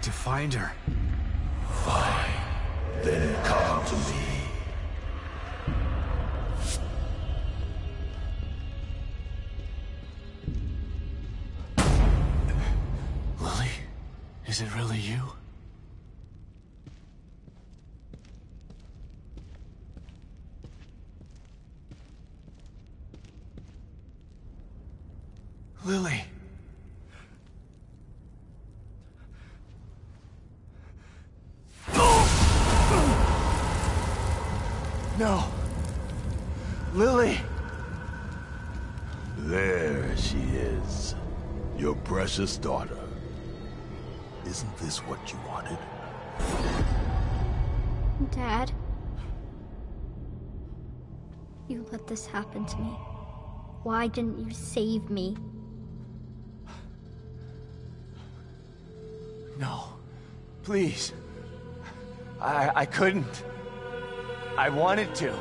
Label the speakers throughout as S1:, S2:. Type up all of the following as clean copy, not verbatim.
S1: to find her.
S2: Fine. Then come to me.
S1: Lily? Is it really you? Lily! No! Lily!
S2: There she is. Your precious daughter. Isn't this what you wanted?
S3: Dad? You let this happen to me. Why didn't you save me?
S1: No. Please. I couldn't. I wanted to.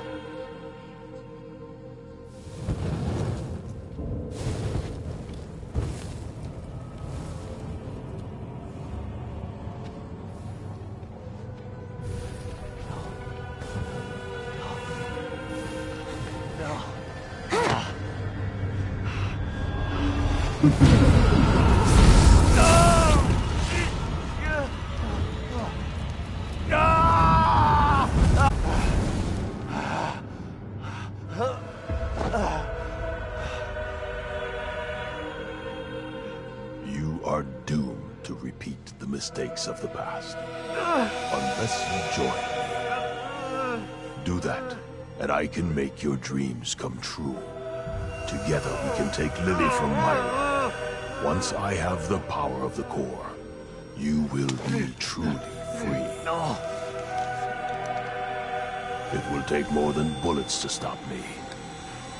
S2: You are doomed to repeat the mistakes of the past. Unless you join me. Do that, and I can make your dreams come true. Together we can take Lily from Myra. Once I have the power of the core, you will be truly free.
S1: No.
S2: It will take more than bullets to stop me.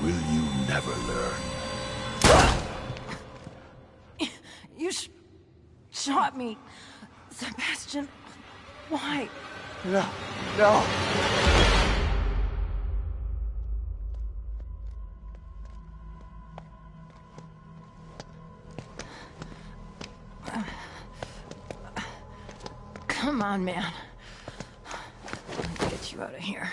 S2: Will you never learn?
S4: You shot me. Sebastian, why?
S1: No. No.
S4: Come on, man. Let's get you out of here.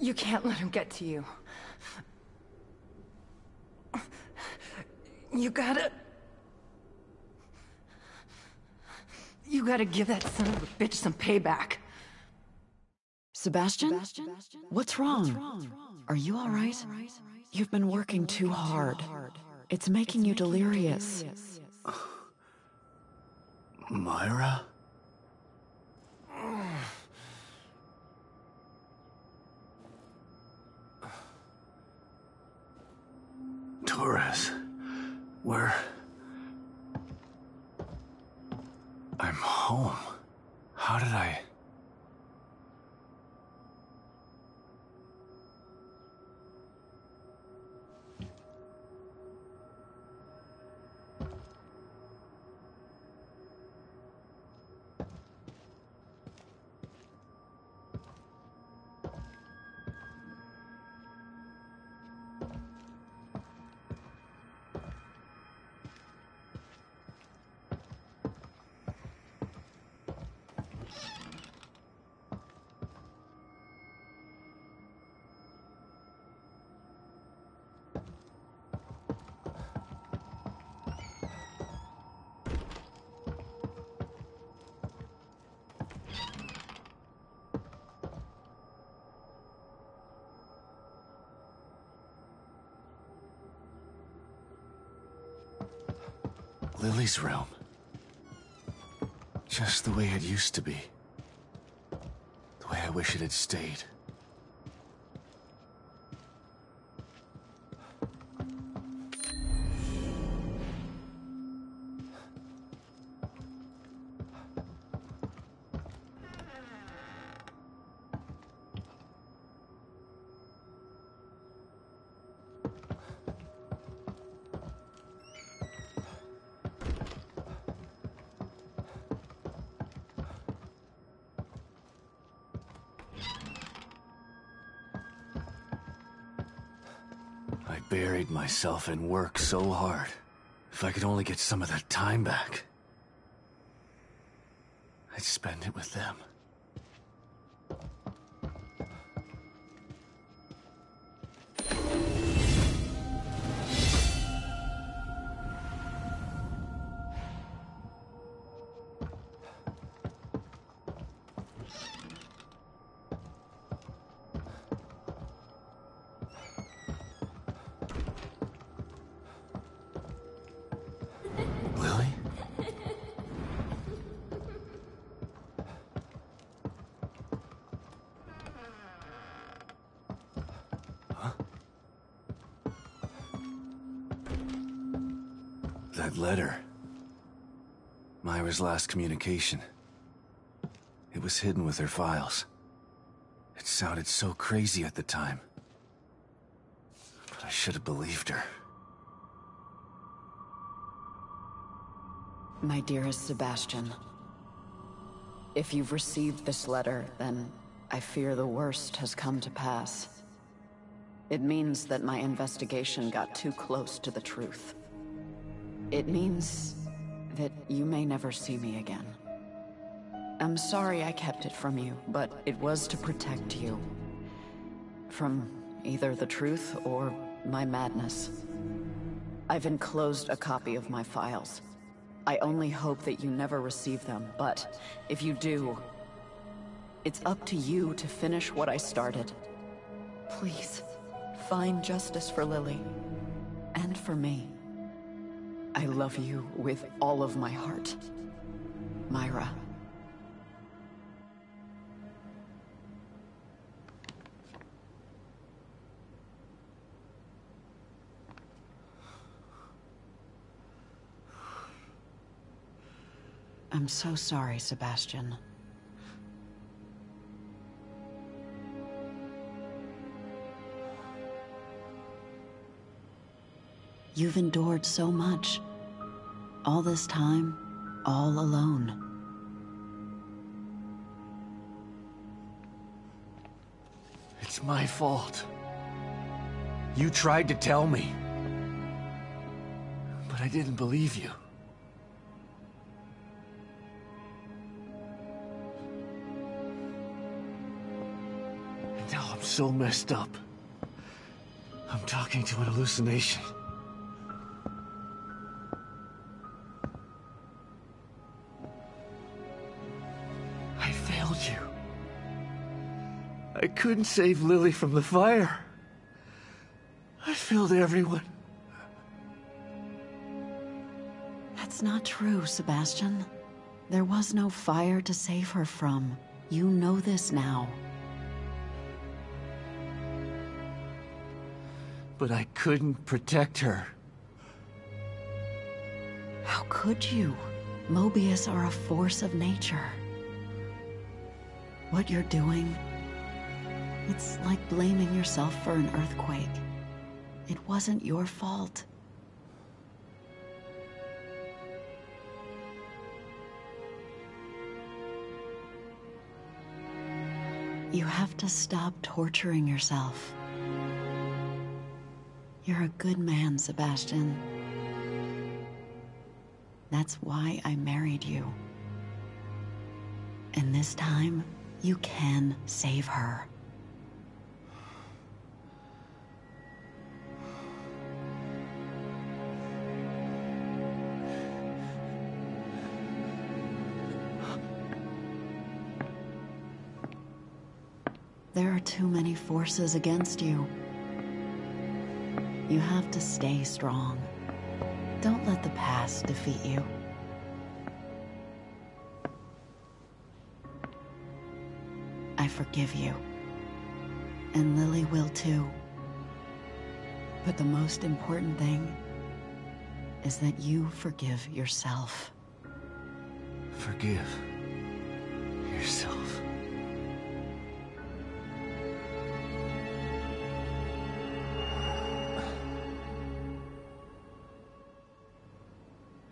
S4: You can't let him get to you. You gotta give that son of a bitch some payback.
S5: Sebastian? What's wrong? Are you all right? You've been working too hard. It's making you delirious.
S1: Myra? Torres, I'm home. How did I... Lily's room. Just the way it used to be. The way I wish it had stayed. buried myself in work so hard. If I could only get some of that time back, I'd spend it with them. Lily? Huh? That letter. Myra's last communication. It was hidden with her files. It sounded so crazy at the time. But I should have believed her.
S5: My dearest Sebastian, if you've received this letter, then I fear the worst has come to pass. It means that my investigation got too close to the truth. It means that you may never see me again. I'm sorry I kept it from you, but it was to protect you. From either the truth or my madness. I've enclosed a copy of my files. I only hope that you never receive them, but if you do, it's up to you to finish what I started. Please, find justice for Lily, and for me. I love you with all of my heart. Myra. I'm so sorry, Sebastian. You've endured so much. All this time, all alone.
S1: It's my fault. You tried to tell me. But I didn't believe you. And now I'm so messed up. I'm talking to an hallucination. I failed you. I couldn't save Lily from the fire. I failed everyone.
S5: That's not true, Sebastian. There was no fire to save her from. You know this now.
S1: But I couldn't protect her.
S5: How could you? Mobius are a force of nature. What you're doing, it's like blaming yourself for an earthquake. It wasn't your fault. You have to stop torturing yourself. You're a good man, Sebastian. That's why I married you. And this time, you can save her. There are too many forces against you. You have to stay strong. Don't let the past defeat you. I forgive you. And Lily will too. But the most important thing is that you forgive yourself.
S1: Forgive yourself.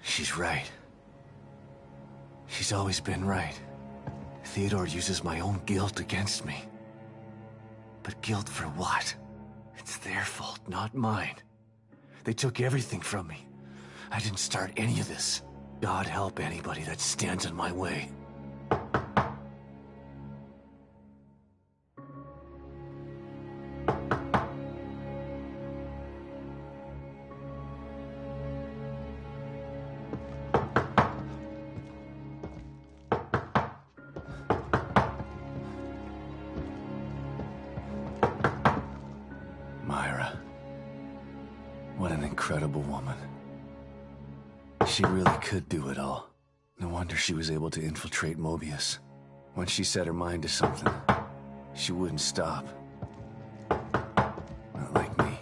S1: She's right. She's always been right. Theodore uses my own guilt against me. But guilt for what? It's their fault, not mine. They took everything from me. I didn't start any of this. God help anybody that stands in my way. Myra. What an incredible woman. She really could do it all. No wonder she was able to infiltrate Mobius. Once she set her mind to something, she wouldn't stop. Not like me.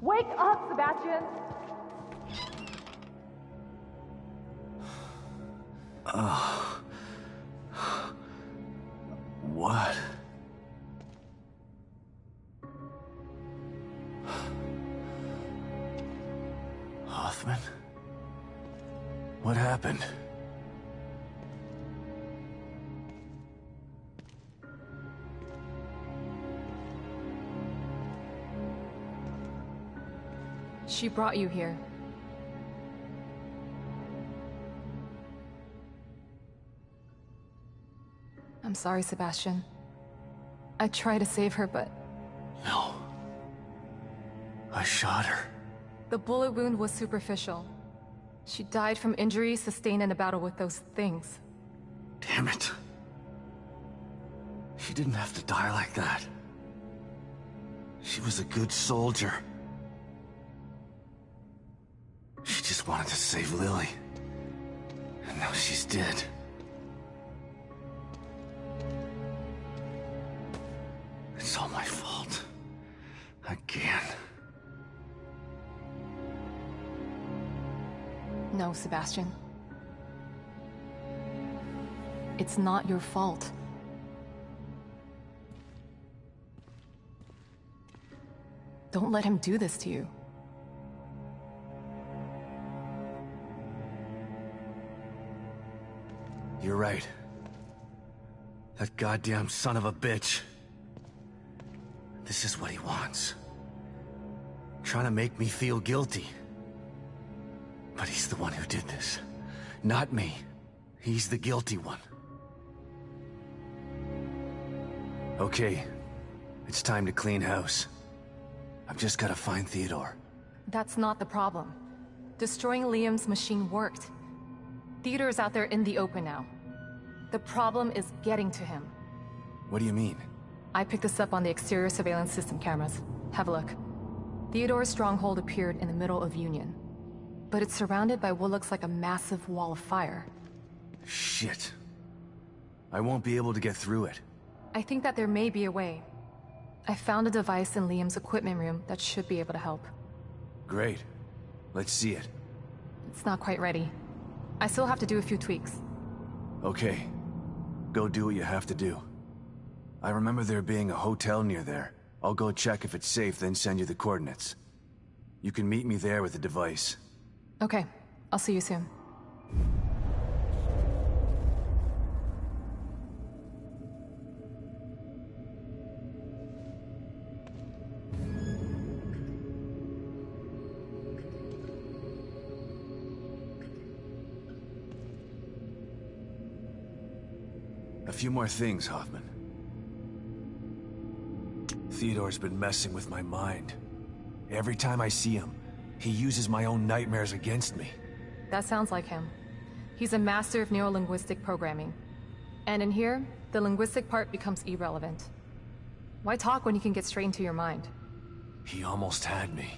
S4: Wake up, Sebastian!
S1: Oh. What? Hoffman? What happened?
S4: She brought you here. I'm sorry, Sebastian. I tried to save her, but...
S1: No. I shot her.
S4: the bullet wound was superficial. She died from injuries sustained in a battle with those things.
S1: Damn it. She didn't have to die like that. She was a good soldier. She just wanted to save Lily. And now she's dead. It's all my fault. Again.
S4: No, Sebastian. It's not your fault. Don't let him do this to you.
S1: You're right. That goddamn son of a bitch. This is what he wants. Trying to make me feel guilty. But he's the one who did this. Not me. He's the guilty one. Okay. It's time to clean house. I've just gotta find Theodore.
S4: That's not the problem. Destroying Liam's machine worked. Theodore is out there in the open now. The problem is getting to him.
S1: What do you mean?
S4: I picked this up on the exterior surveillance system cameras. Have a look. Theodore's stronghold appeared in the middle of Union. But it's surrounded by what looks like a massive wall of fire.
S1: Shit. I won't be able to get through it.
S4: I think that there may be a way. I found a device in Liam's equipment room that should be able to help.
S1: Great. Let's see it.
S4: It's not quite ready. I still have to do a few tweaks.
S1: Okay. Go do what you have to do. I remember there being a hotel near there. I'll go check if it's safe, then send you the coordinates. You can meet me there with the device.
S4: Okay. I'll see you soon.
S1: A few more things, Hoffman. Theodore's been messing with my mind. Every time I see him, he uses my own nightmares against me.
S4: That sounds like him. He's a master of neurolinguistic programming. And in here, the linguistic part becomes irrelevant. Why talk when you can get straight into your mind?
S1: He almost had me.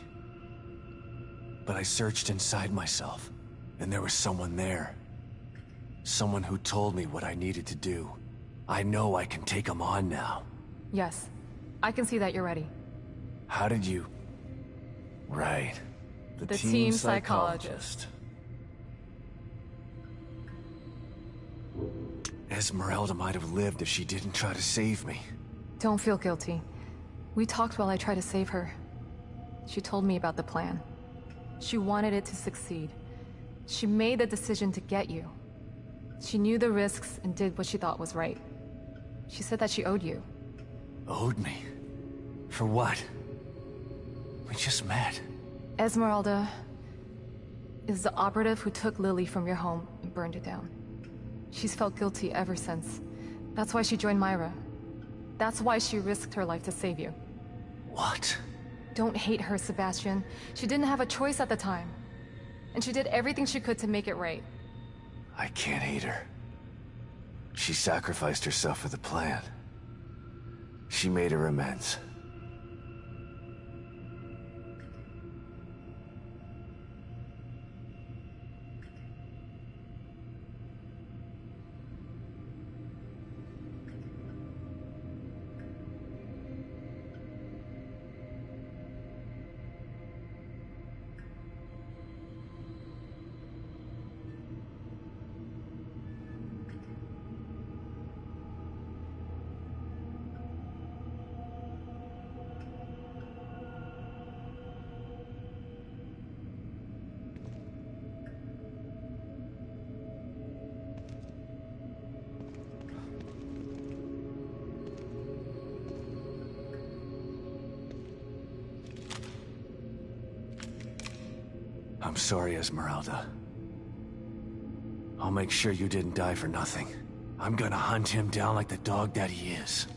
S1: But I searched inside myself, and there was someone there. Someone who told me what I needed to do. I know I can take him on now.
S4: Yes. I can see that you're ready.
S1: How did you... Right.
S4: The team psychologist.
S1: Esmeralda might have lived if she didn't try to save me.
S4: Don't feel guilty. We talked while I tried to save her. She told me about the plan. She wanted it to succeed. She made the decision to get you. She knew the risks and did what she thought was right. She said that she owed you.
S1: Owed me? For what? We just met.
S4: Esmeralda is the operative who took Lily from your home and burned it down. She's felt guilty ever since. That's why she joined Myra. That's why she risked her life to save you.
S1: What?
S4: Don't hate her, Sebastian. She didn't have a choice at the time. And she did everything she could to make it right.
S1: I can't hate her. She sacrificed herself for the plan. She made her amends. I'm sorry, Esmeralda. I'll make sure you didn't die for nothing. I'm gonna hunt him down like the dog that he is.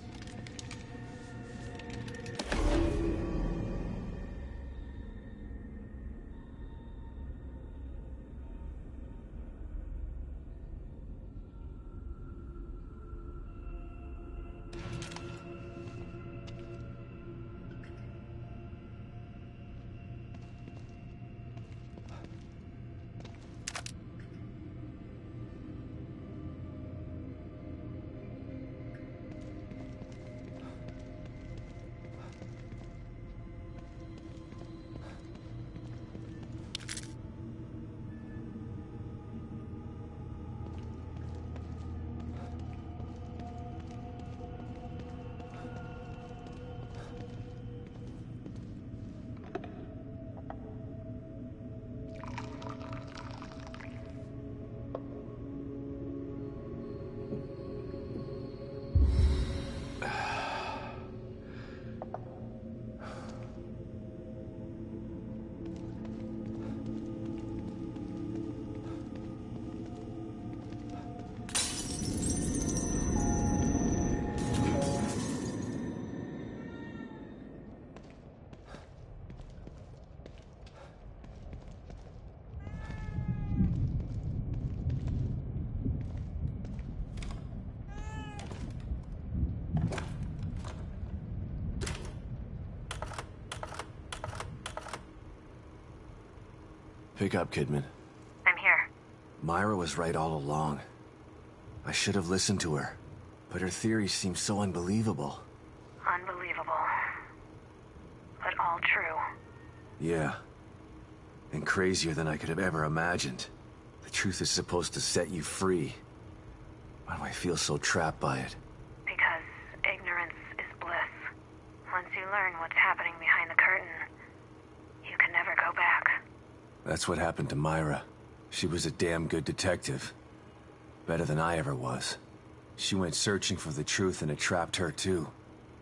S1: Pick up, Kidman.
S6: I'm here.
S1: Myra was right all along. I should have listened to her, but her theories seem so unbelievable.
S6: Unbelievable. But all true.
S1: Yeah. And crazier than I could have ever imagined. The truth is supposed to set you free. Why do I feel so trapped by it?
S6: Because ignorance is bliss. Once you learn what's happening behind the curtain, you can never go back.
S1: That's what happened to Myra. She was a damn good detective. Better than I ever was. She went searching for the truth and it trapped her too.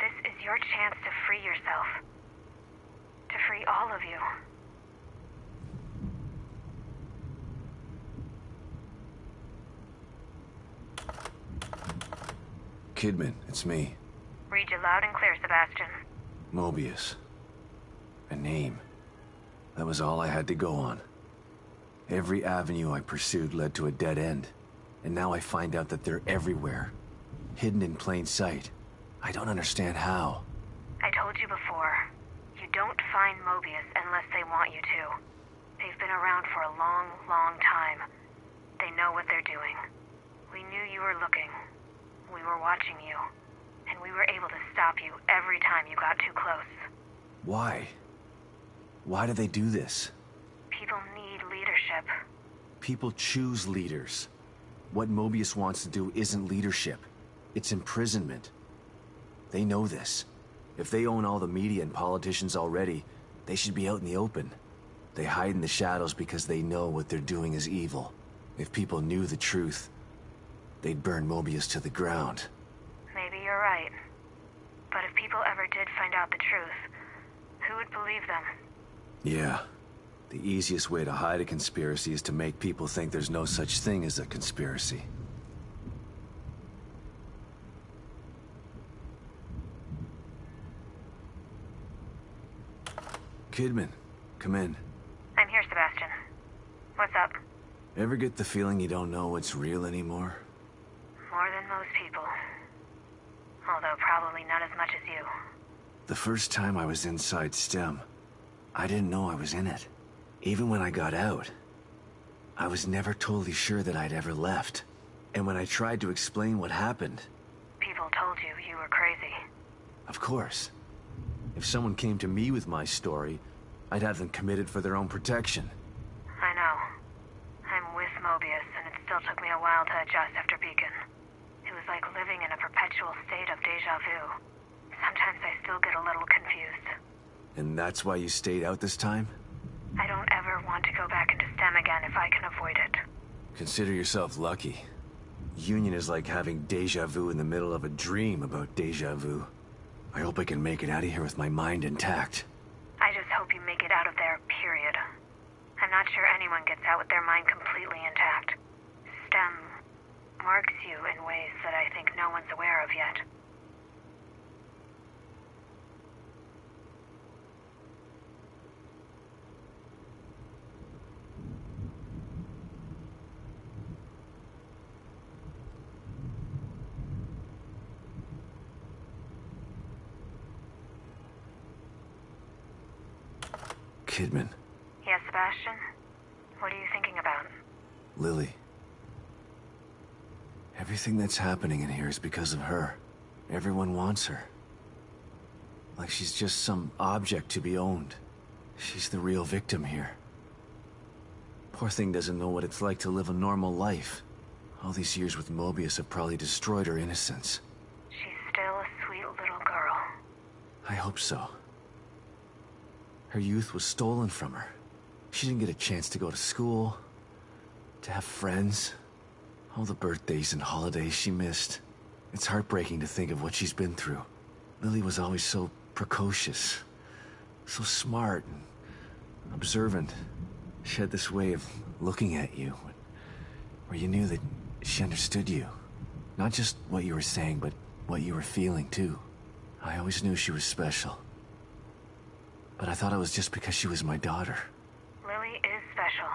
S6: This is your chance to free yourself. To free all of you.
S1: Kidman, it's me.
S6: Read you loud and clear, Sebastian.
S1: Mobius. A name. That was all I had to go on. Every avenue I pursued led to a dead end. And now I find out that they're everywhere. Hidden in plain sight. I don't understand how.
S6: I told you before. You don't find Mobius unless they want you to. They've been around for a long, long time. They know what they're doing. We knew you were looking. We were watching you. And we were able to stop you every time you got too close.
S1: Why? Why do they do this?
S6: People need leadership.
S1: People choose leaders. What Mobius wants to do isn't leadership. It's imprisonment. They know this. If they own all the media and politicians already, they should be out in the open. They hide in the shadows because they know what they're doing is evil. If people knew the truth, they'd burn Mobius to the ground.
S6: Maybe you're right. But if people people ever did find out the truth, who would believe them?
S1: Yeah. The easiest way to hide a conspiracy is to make people think there's no such thing as a conspiracy. Kidman, come in.
S6: I'm here, Sebastian. What's up?
S1: Ever get the feeling you don't know what's real anymore?
S6: More than most people. Although probably not as much as you.
S1: The first time I was inside STEM, I didn't know I was in it. Even when I got out, I was never totally sure that I'd ever left. And when I tried to explain what happened...
S6: People told you you were crazy.
S1: Of course. If someone came to me with my story, I'd have them committed for their own protection.
S6: I know. I'm with Mobius, and it still took me a while to adjust after Beacon. It was like living in a perpetual state of déjà vu. Sometimes I still get a little confused.
S1: And that's why you stayed out this time?
S6: I don't ever want to go back into STEM again if I can avoid it.
S1: Consider yourself lucky. Union is like having déjà vu in the middle of a dream about déjà vu. I hope I can make it out of here with my mind intact.
S6: I just hope you make it out of there, period. I'm not sure anyone gets out with their mind completely intact. STEM marks you in ways that I think no one's aware of yet.
S1: Kidman.
S6: Yes, Sebastian? What are you thinking about?
S1: Lily. Everything that's happening in here is because of her. Everyone wants her. Like she's just some object to be owned. She's the real victim here. Poor thing doesn't know what it's like to live a normal life. All these years with Mobius have probably destroyed her innocence.
S6: She's still a sweet little girl.
S1: I hope so. Her youth was stolen from her. She didn't get a chance to go to school, to have friends. All the birthdays and holidays she missed. It's heartbreaking to think of what she's been through. Lily was always so precocious, so smart and observant. She had this way of looking at you, where you knew that she understood you. Not just what you were saying, but what you were feeling, too. I always knew she was special. But I thought it was just because she was my daughter.
S6: Lily is special.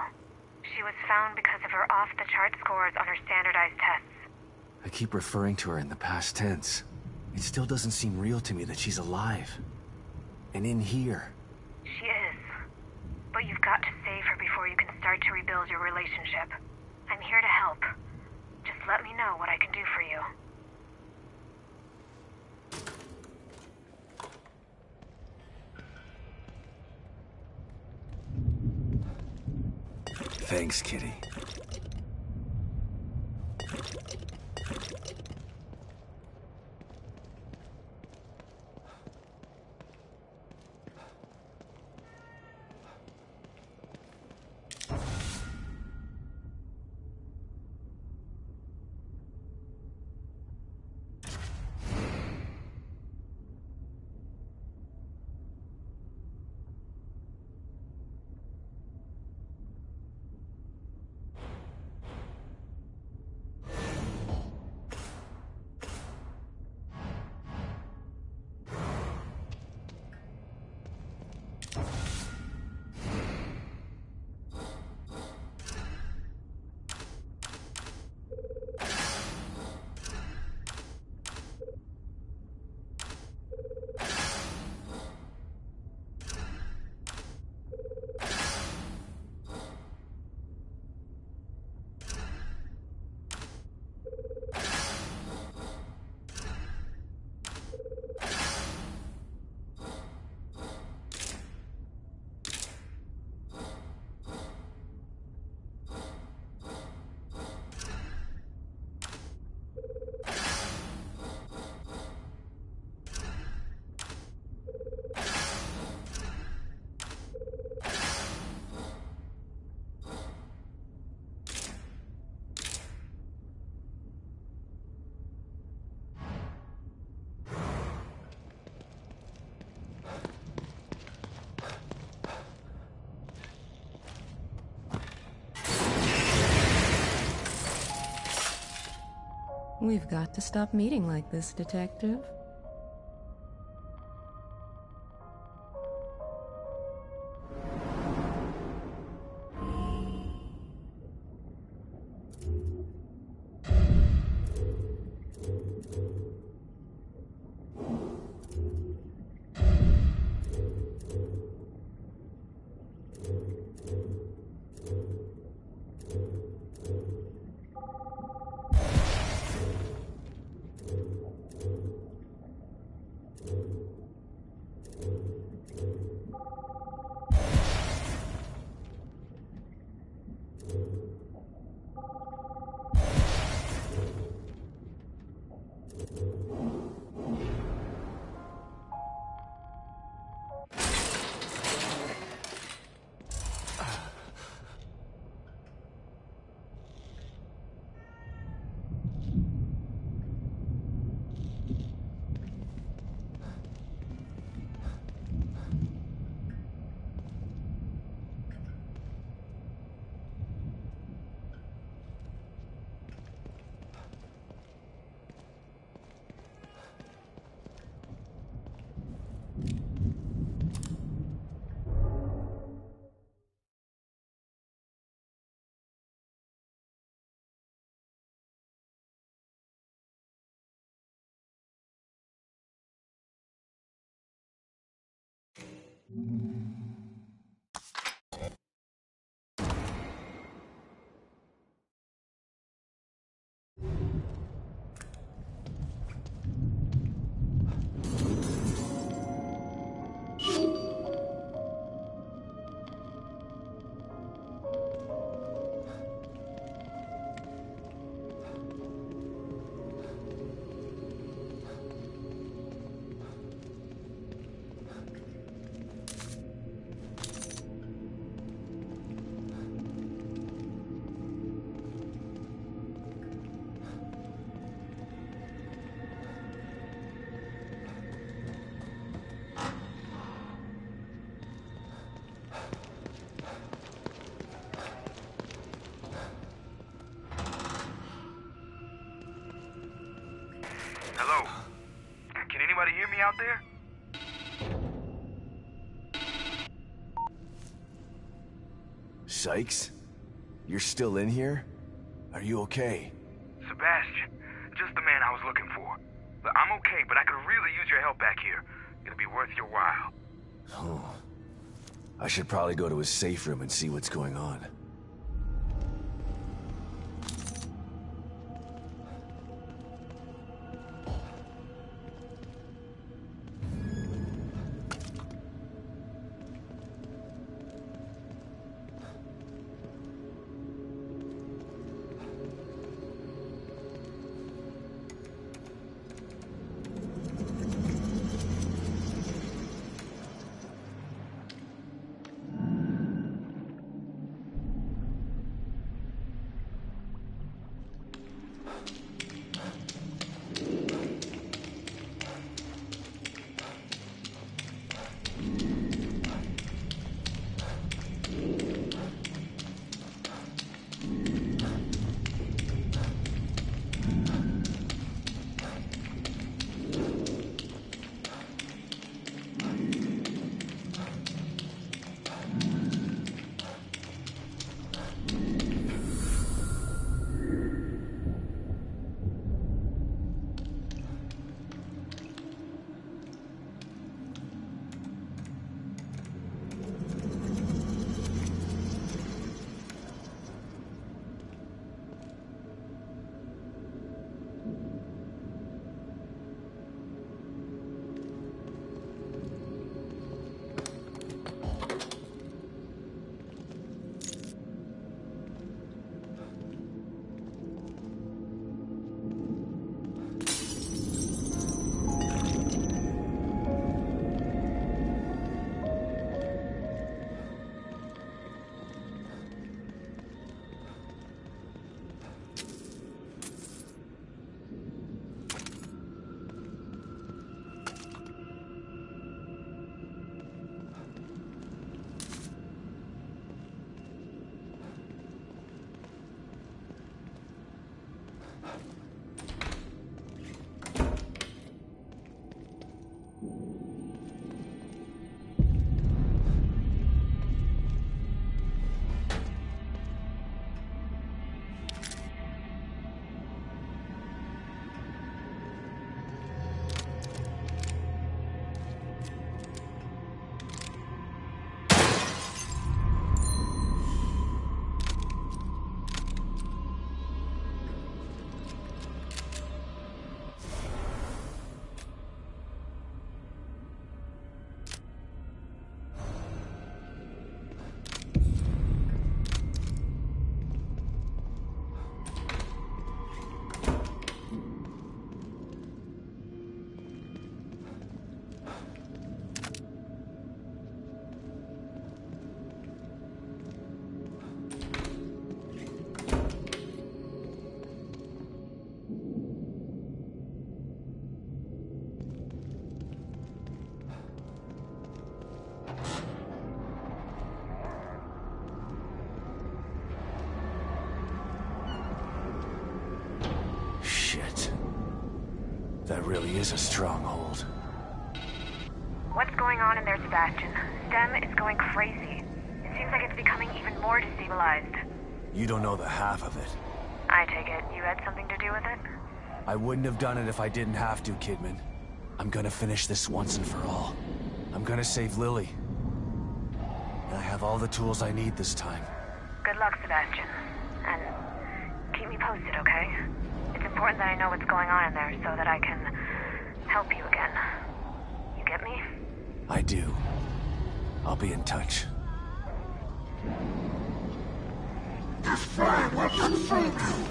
S6: She was found because of her off-the-chart scores on her standardized tests.
S1: I keep referring to her in the past tense. It still doesn't seem real to me that she's alive. And in here.
S6: She is. But you've got to save her before you can start to rebuild your relationship. I'm here to help. Just let me know what I can do for you.
S1: Thanks, Kitty.
S7: We've got to stop meeting like this, Detective.
S8: Hello? Can anybody hear me out there?
S1: Sykes? You're still in here? Are you okay?
S8: Sebastian, just the man I was looking for. Look, I'm okay, but I could really use your help back here. It'll be worth your while.
S1: Oh. I should probably go to his safe room and see what's going on. That really is a stronghold.
S6: What's going on in there, Sebastian? STEM is going crazy. It seems like it's becoming even more destabilized.
S1: You don't know the half of it.
S6: I take it you had something to do with it?
S1: I wouldn't have done it if I didn't have to, Kidman. I'm gonna finish this once and for all. I'm gonna save Lily. And I have all the tools I need this time.
S6: Good luck, Sebastian. And keep me posted, okay? It's important that I know what's going on in there so that I can help you again. You get me?
S1: I do. I'll be in touch.
S2: This flame will consume you!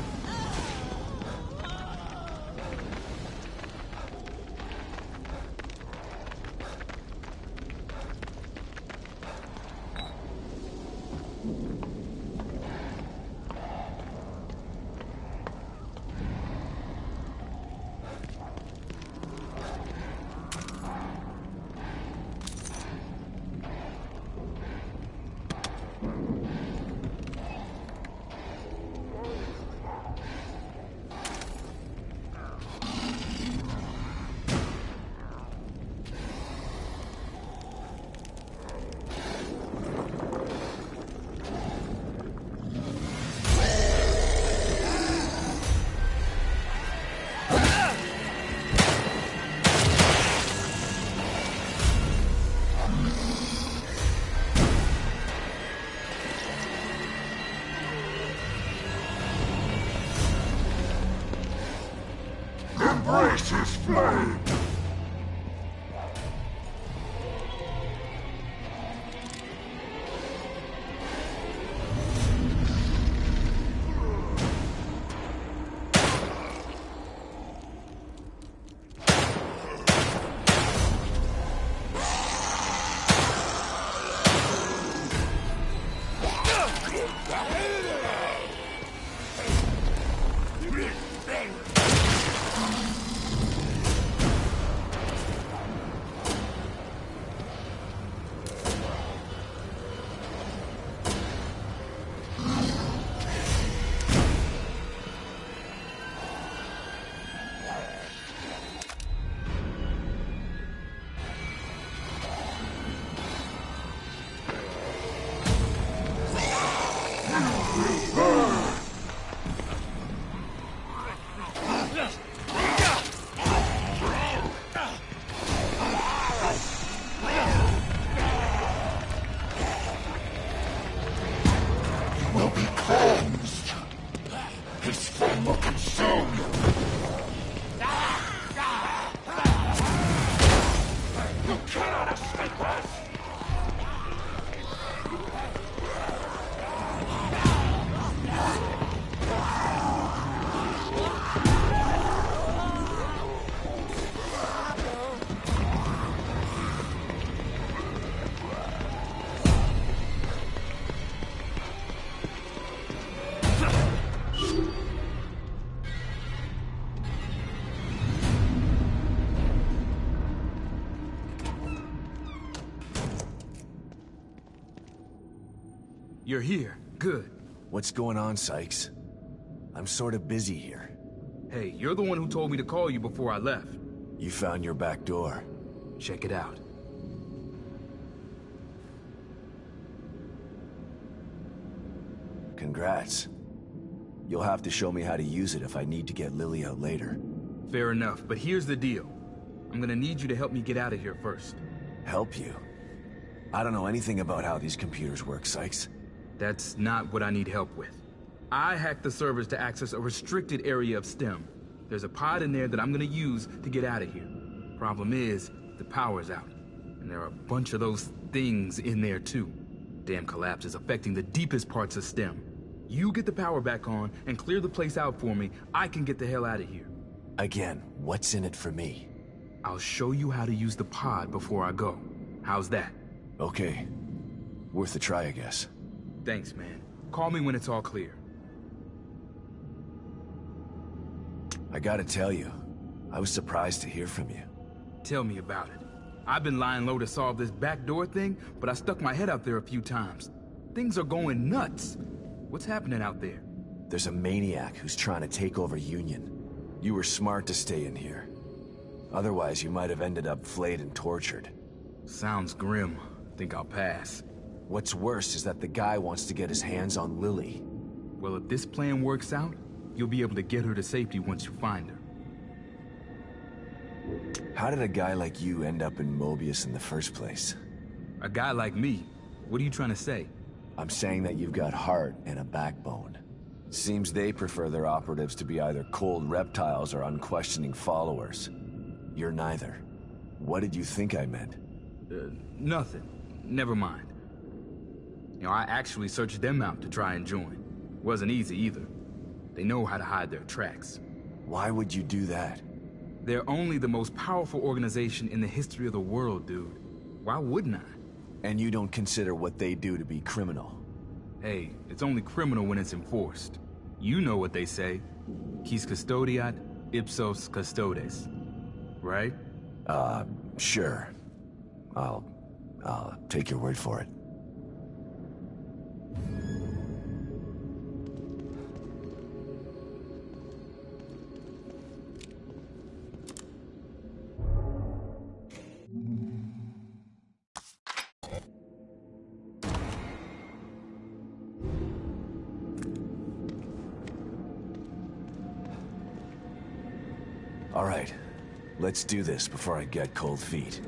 S2: Embrace his flame! Will be cleansed. His flame will consume you. You cannot escape us.
S8: You're here. Good.
S1: What's going on, Sykes? I'm sort of busy here.
S8: Hey, you're the one who told me to call you before I left.
S1: You found your back door.
S8: Check it out.
S1: Congrats. You'll have to show me how to use it if I need to get Lily out later.
S8: Fair enough, but here's the deal. I'm gonna need you to help me get out of here first.
S1: Help you? I don't know anything about how these computers work, Sykes.
S8: That's not what I need help with. I hacked the servers to access a restricted area of STEM. There's a pod in there that I'm gonna use to get out of here. Problem is, the power's out. And there are a bunch of those things in there too. Damn collapse is affecting the deepest parts of STEM. You get the power back on and clear the place out for me, I can get the hell out of here.
S1: Again, what's in it for me?
S8: I'll show you how to use the pod before I go. How's that?
S1: Okay. Worth a try, I guess.
S8: Thanks, man. Call me when it's all clear.
S1: I gotta tell you, I was surprised to hear from you.
S8: Tell me about it. I've been lying low to solve this backdoor thing, but I stuck my head out there a few times. Things are going nuts. What's happening out there?
S1: There's a maniac who's trying to take over Union. You were smart to stay in here. Otherwise, you might have ended up flayed and tortured.
S8: Sounds grim. Think I'll pass.
S1: What's worse is that the guy wants to get his hands on Lily.
S8: Well, if this plan works out, you'll be able to get her to safety once you find her.
S1: How did a guy like you end up in Mobius in the first place?
S8: A guy like me? What are you trying to say?
S1: I'm saying that you've got heart and a backbone. Seems they prefer their operatives to be either cold reptiles or unquestioning followers. You're neither. What did you think I meant?
S8: Nothing. Never mind. You know, I actually searched them out to try and join. Wasn't easy either. They know how to hide their tracks.
S1: Why would you do that?
S8: They're only the most powerful organization in the history of the world, dude. Why wouldn't I?
S1: And you don't consider what they do to be criminal?
S8: Hey, it's only criminal when it's enforced. You know what they say. Quis custodiat, ipsos custodes. Right?
S1: Sure. I'll take your word for it. All right, let's do this before I get cold feet.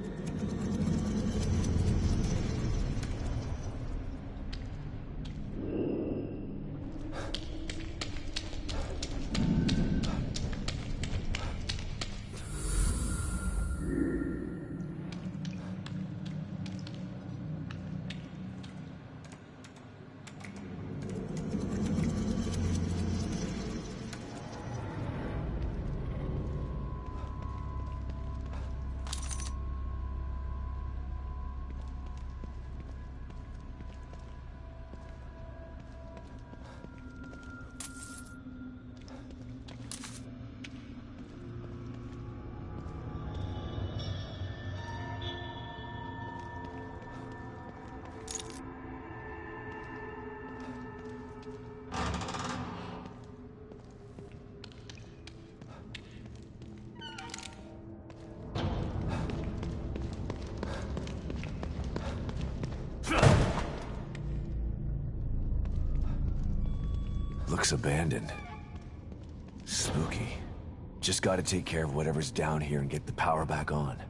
S1: Looks abandoned. Spooky. Just gotta take care of whatever's down here and get the power back on.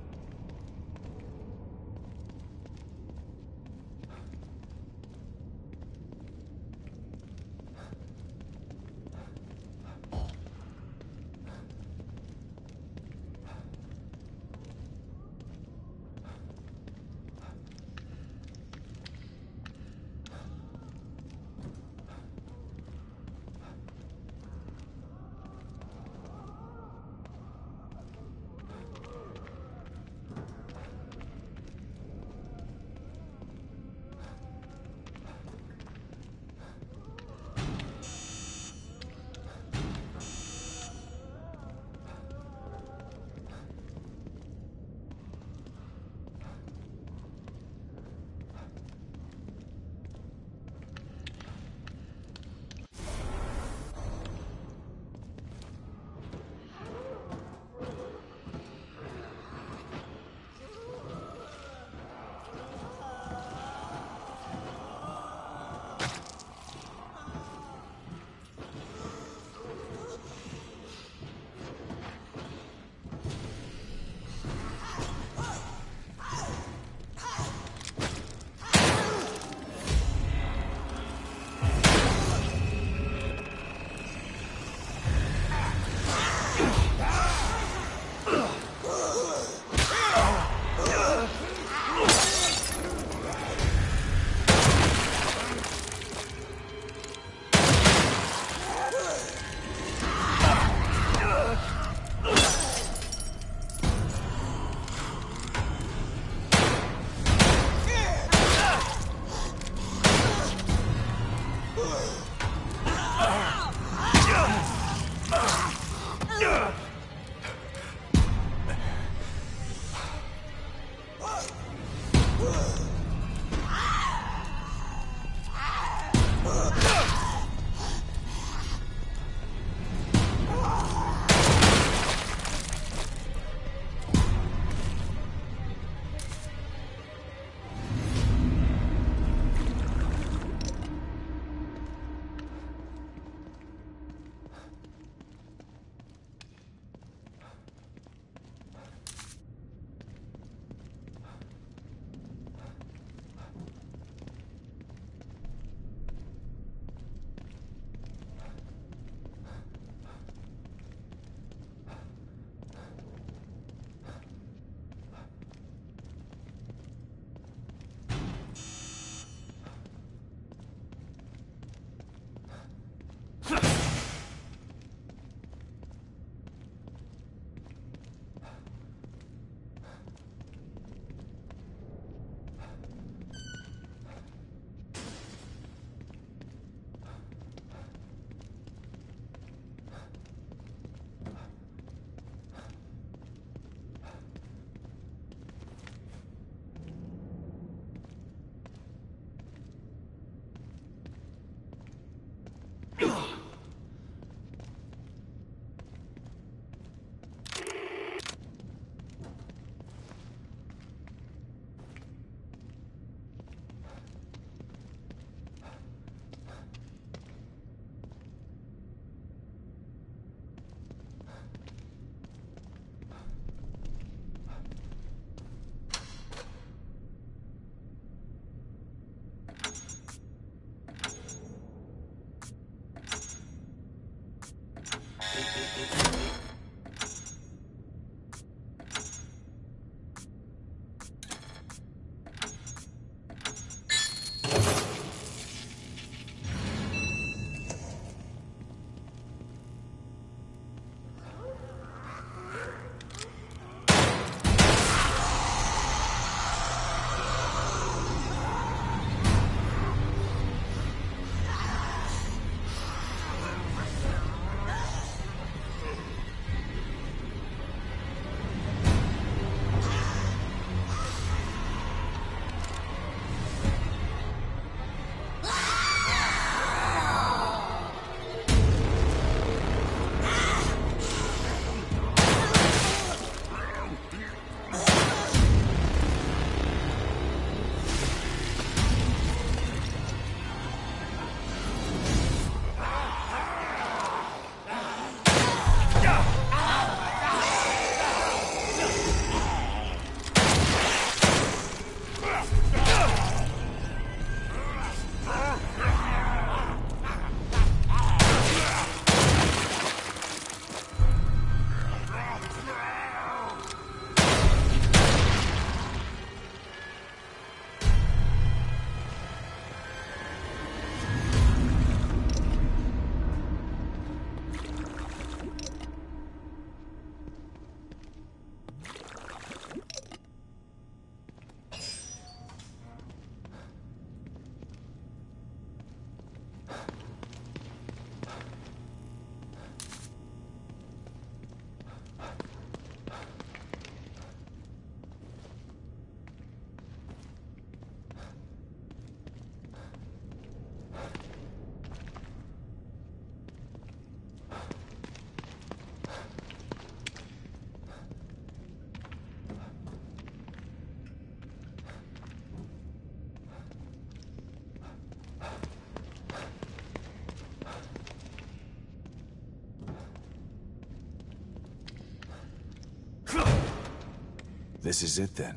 S1: This is it then.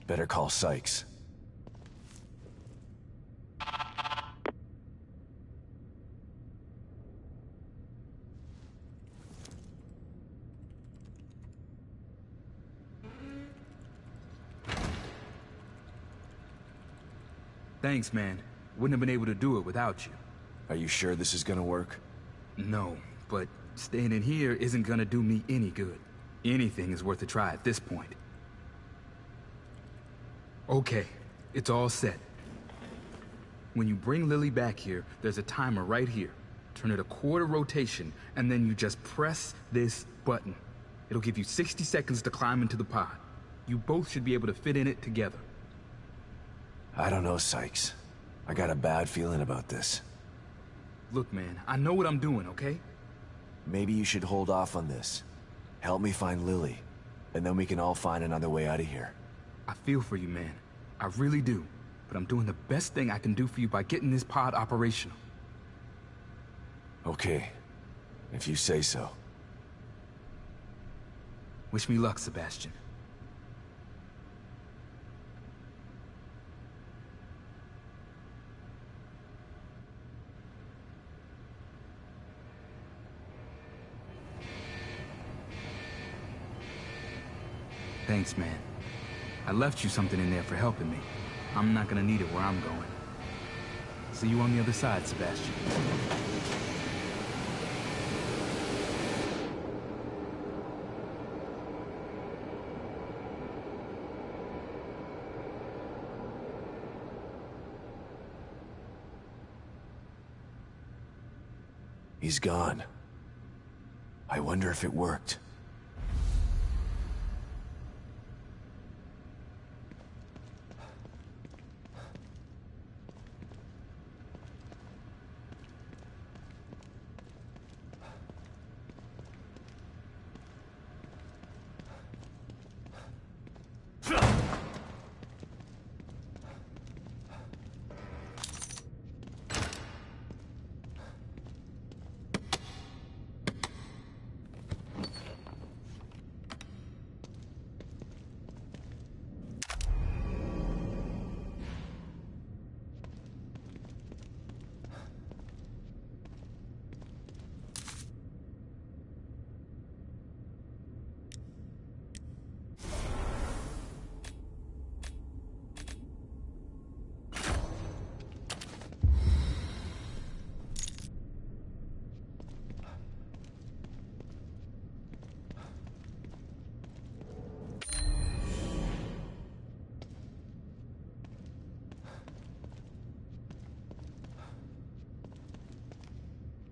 S1: Better call Sykes.
S8: Thanks, man. Wouldn't have been able to do it without you.
S1: Are you sure this is gonna work?
S8: No, but staying in here isn't gonna do me any good. Anything is worth a try at this point. Okay, it's all set. When you bring Lily back here, there's a timer right here. Turn it a quarter rotation, and then you just press this button. It'll give you 60 seconds to climb into the pod. You both should be able to fit in it together.
S1: I don't know, Sykes. I got a bad feeling about this.
S8: Look, man, I know what I'm doing, okay?
S1: Maybe you should hold off on this. Help me find Lily, and then we can all find another way out of here.
S8: I feel for you, man. I really do. But I'm doing the best thing I can do for you by getting this pod operational.
S1: Okay, if you say so.
S8: Wish me luck, Sebastian. Thanks, man. I left you something in there for helping me. I'm not gonna need it where I'm going. See you on the other side, Sebastian.
S1: He's gone. I wonder if it worked.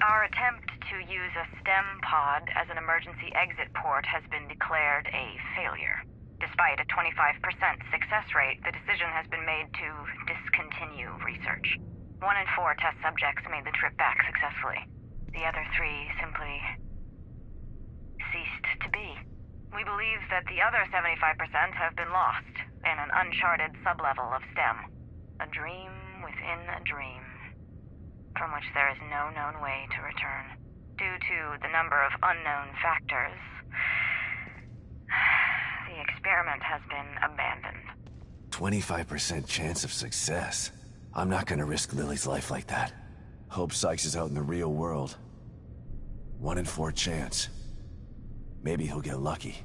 S6: Our attempt to use a STEM pod as an emergency exit port has been declared a failure. Despite a 25% success rate, the decision has been made to discontinue research. 1 in 4 test subjects made the trip back successfully. The other 3 simply ceased to be. We believe that the other 75% have been lost in an uncharted sublevel of STEM. A dream within a dream, from which there is no known way to return. Due to the number of unknown factors, the experiment has been abandoned.
S1: 25% chance of success. I'm not gonna risk Lily's life like that. Hope Sykes is out in the real world. 1 in 4 chance. Maybe he'll get lucky.